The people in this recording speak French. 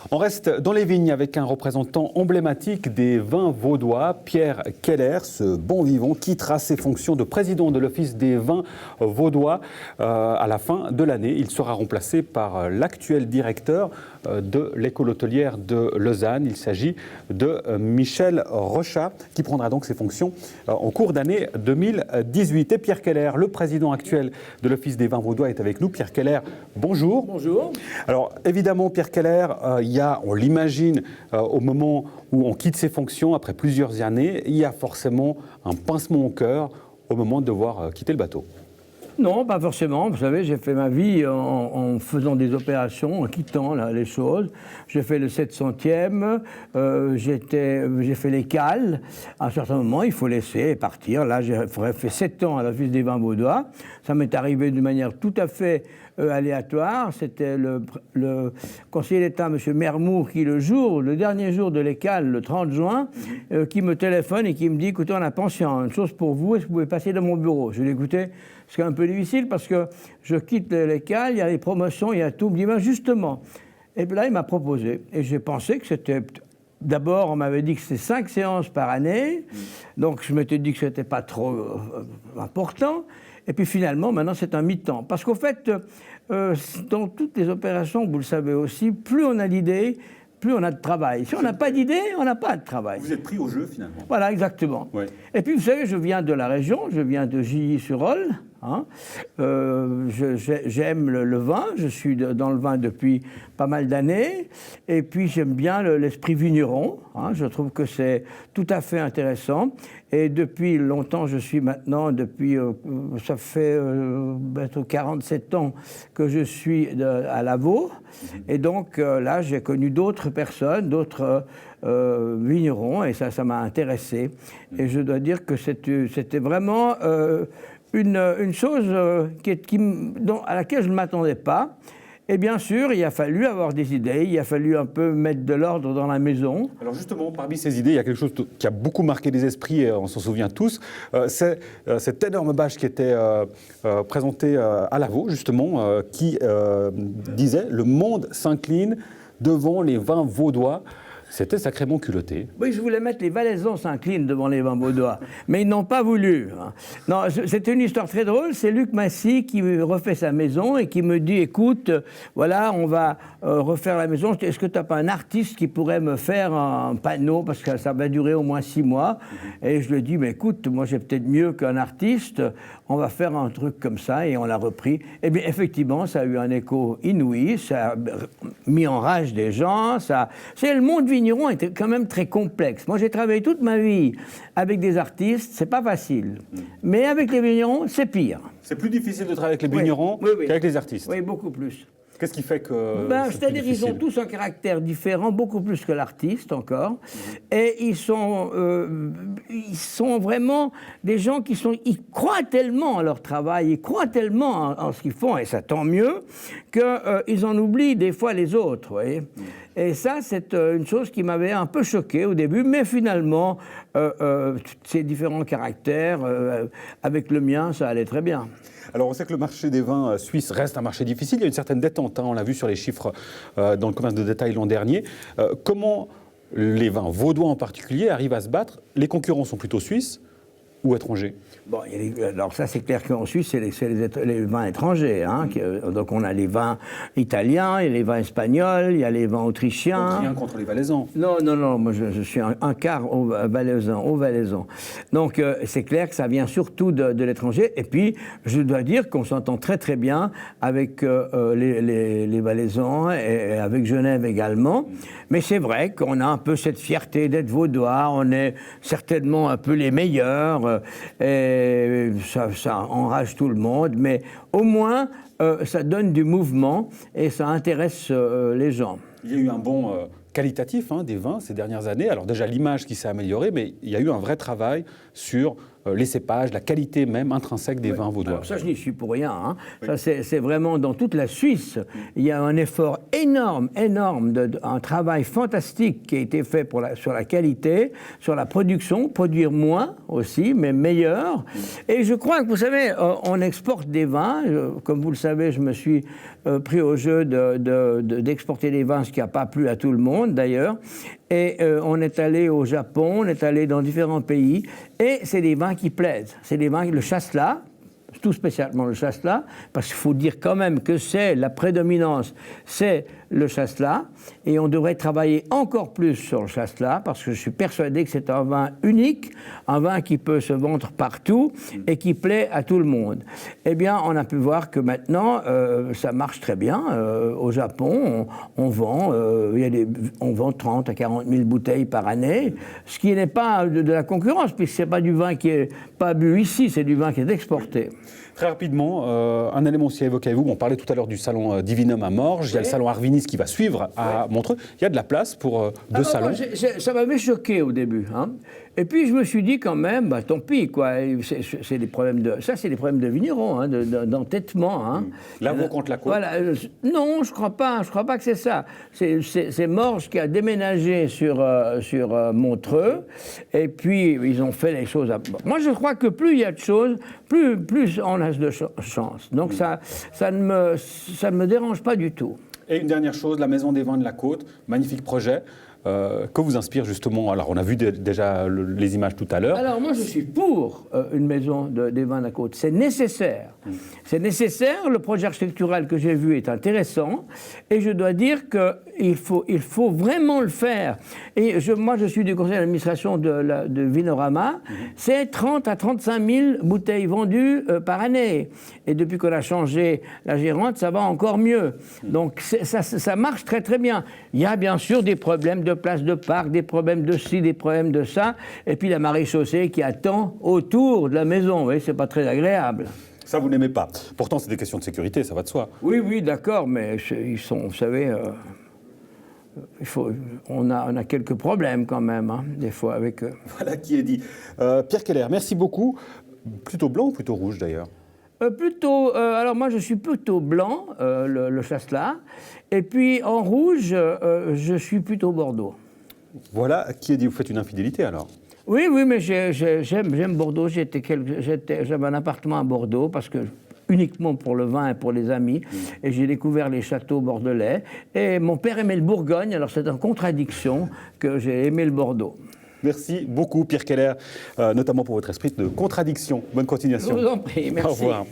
On reste dans les vignes avec un représentant emblématique des vins vaudois, Pierre Keller, ce bon vivant quittera ses fonctions de président de l'Office des vins vaudois à la fin de l'année. Il sera remplacé par l'actuel directeur de l'école hôtelière de Lausanne. Il s'agit de Michel Rochat, qui prendra donc ses fonctions en cours d'année 2018. Et Pierre Keller, le président actuel de l'Office des vins vaudois, est avec nous. Pierre Keller, bonjour. Bonjour. Alors évidemment, Pierre Keller, on l'imagine, au moment où on quitte ses fonctions, après plusieurs années, il y a forcément un pincement au cœur au moment de devoir quitter le bateau. Non, pas forcément. Vous savez, j'ai fait ma vie en faisant des opérations, en quittant les choses. J'ai fait le 700e, j'ai fait les cales. À un certain moment, il faut laisser partir. Là, j'ai fait 7 ans à l'Office des vins vaudois. Ça m'est arrivé d'une manière tout à fait aléatoire. C'était le conseiller d'État, M. Mermour, qui le dernier jour de l'écale, le 30 juin, qui me téléphone et qui me dit « Écoutez, on a pensé à une chose pour vous, est-ce que vous pouvez passer dans mon bureau ?» Je lui ai dit « Écoutez, c'est un peu difficile parce que je quitte l'écale, il y a les promotions, il y a tout. » Il me dit ben justement. Et puis là, il m'a proposé. Et j'ai pensé que c'était... D'abord, on m'avait dit que c'était 5 séances par année. Donc, je m'étais dit que ce n'était pas trop important. Et puis finalement, maintenant, c'est un mi-temps. Parce qu'au fait, dans toutes les opérations, vous le savez aussi, plus on a d'idées, plus on a de travail. Si on n'a pas d'idée, on n'a pas de travail. Vous êtes pris au jeu, finalement. Voilà, exactement. Ouais. Et puis, vous savez, je viens de la région, je viens de Gilly-sur-Aule. Hein. J'aime le vin, je suis dans le vin depuis pas mal d'années. Et puis, j'aime bien l'esprit vigneron. Hein. Je trouve que c'est tout à fait intéressant. Et depuis longtemps, je suis maintenant, ça fait bientôt 47 ans que je suis à Lavaux. Et donc là, j'ai connu d'autres personnes, d'autres vignerons, et ça m'a intéressé. Et je dois dire que c'était vraiment une chose à laquelle je ne m'attendais pas. Et bien sûr, il a fallu avoir des idées, il a fallu un peu mettre de l'ordre dans la maison. Alors justement, parmi ces idées, il y a quelque chose qui a beaucoup marqué les esprits, et on s'en souvient tous. C'est cette énorme bâche qui était présentée à Lavaux, justement, qui disait « Le monde s'incline devant les vins vaudois ». C'était sacrément culotté. Oui, je voulais mettre les Valaisans s'inclinent devant les vins vaudois, mais ils n'ont pas voulu. Non, c'était une histoire très drôle. C'est Luc Massy qui refait sa maison et qui me dit, écoute, voilà, on va refaire la maison. Est-ce que tu n'as pas un artiste qui pourrait me faire un panneau, parce que ça va durer au moins 6 mois. Et je lui ai dit, mais écoute, moi j'ai peut-être mieux qu'un artiste. On va faire un truc comme ça, et on l'a repris. Et bien, effectivement, ça a eu un écho inouï, ça a mis en rage des gens. C'est le monde vigneron était quand même très complexe. Moi, j'ai travaillé toute ma vie avec des artistes, c'est pas facile. Mais avec les vignerons, c'est pire. C'est plus difficile de travailler avec les vignerons qu'avec les artistes. Oui, beaucoup plus. Qu'est-ce qui fait que c'est-à-dire qu'ils ont tous un caractère différent, beaucoup plus que l'artiste encore. Et ils sont vraiment des gens ils croient tellement à leur travail, ils croient tellement en ce qu'ils font, et ça tant mieux, qu'ils en oublient des fois les autres, vous voyez. Et ça, c'est une chose qui m'avait un peu choqué au début, mais finalement, ces différents caractères, avec le mien, ça allait très bien. Alors on sait que le marché des vins suisses reste un marché difficile, il y a une certaine détente, hein, on l'a vu sur les chiffres dans le commerce de détail l'an dernier. Comment les vins vaudois en particulier arrivent à se battre? Les concurrents sont plutôt suisses ou étrangers? Bon, alors ça, c'est clair qu'en Suisse, c'est les vins étrangers. Hein, donc on a les vins italiens, il y a les vins espagnols, il y a les vins autrichiens. Donc rien contre les Valaisans. Non, moi je suis un quart au Valaisan. Donc c'est clair que ça vient surtout de l'étranger. Et puis, je dois dire qu'on s'entend très très bien avec les Valaisans et avec Genève également. Mais c'est vrai qu'on a un peu cette fierté d'être vaudois, on est certainement un peu les meilleurs. Et ça enrage tout le monde, mais au moins, ça donne du mouvement et ça intéresse les gens. Il y a eu un bond qualitatif des vins ces dernières années. Alors déjà l'image qui s'est améliorée, mais il y a eu un vrai travail sur les cépages, la qualité même intrinsèque des vins vaudois. Alors ça, je n'y suis pour rien. Hein. Oui. Ça, c'est vraiment dans toute la Suisse. Il y a un effort énorme, un travail fantastique qui a été fait sur la qualité, sur la production, produire moins aussi, mais meilleur. Et je crois que, vous savez, on exporte des vins. Comme vous le savez, je me suis pris au jeu d'exporter des vins, ce qui n'a pas plu à tout le monde d'ailleurs. Et on est allé au Japon, on est allé dans différents pays, et c'est des vins qui plaisent. C'est des vins, le Chasselas, tout spécialement le Chasselas, parce qu'il faut dire quand même que c'est la prédominance, c'est le Chasselas, et on devrait travailler encore plus sur le Chasselas, parce que je suis persuadé que c'est un vin unique, un vin qui peut se vendre partout et qui plaît à tout le monde. Eh bien, on a pu voir que maintenant, ça marche très bien. Au Japon, on vend 30 à 40 000 bouteilles par année, ce qui n'est pas de la concurrence, puisque ce n'est pas du vin qui n'est pas bu ici, c'est du vin qui est exporté. Très rapidement, un élément aussi à évoquer avec vous. On parlait tout à l'heure du salon Divinum à Morges. Il y a le salon Arvinis qui va suivre à Montreux. Il y a de la place pour deux salons. Ça m'avait choqué au début. Hein. Et puis je me suis dit quand même, tant pis, quoi. C'est des problèmes c'est des problèmes de vignerons, hein, d'entêtement. Hein. Là, vous contre la côte. Voilà. Non, je crois pas que c'est ça. C'est Morges qui a déménagé sur Montreux. Et puis ils ont fait les choses. Moi, je crois que plus il y a de choses, plus on a de chance. Donc ça ne me dérange pas du tout. Et une dernière chose, la Maison des Vins de la Côte, magnifique projet. Que vous inspire justement, alors on a vu déjà les images tout à l'heure. Alors moi je suis pour une maison des vins de la côte, c'est nécessaire. C'est nécessaire, le projet architectural que j'ai vu est intéressant et je dois dire qu'il faut vraiment le faire. Et moi je suis du conseil d'administration de Vinorama, c'est 30 à 35 000 bouteilles vendues par année. Et depuis qu'on a changé la gérante, ça va encore mieux. Donc ça marche très très bien. Il y a bien sûr des problèmes de place de parc, des problèmes de ci, des problèmes de ça, et puis la maréchaussée qui attend autour de la maison. Vous voyez, c'est pas très agréable. Ça, vous n'aimez pas. Pourtant, c'est des questions de sécurité, ça va de soi. Oui, d'accord, mais ils sont, vous savez, on a quelques problèmes quand même, hein, des fois, avec eux. Voilà qui est dit. Pierre Keller, merci beaucoup. Plutôt blanc ou plutôt rouge, d'ailleurs ? Alors moi je suis plutôt blanc, le Chasselas, et puis en rouge, je suis plutôt Bordeaux. Voilà qui est dit, vous faites une infidélité alors ? Oui, mais j'aime Bordeaux, j'avais un appartement à Bordeaux, parce que uniquement pour le vin et pour les amis, et j'ai découvert les châteaux bordelais, et mon père aimait le Bourgogne, alors c'est en contradiction que j'ai aimé le Bordeaux. Merci beaucoup, Pierre Keller, notamment pour votre esprit de contradiction. Bonne continuation. Je vous en prie, merci. Au revoir.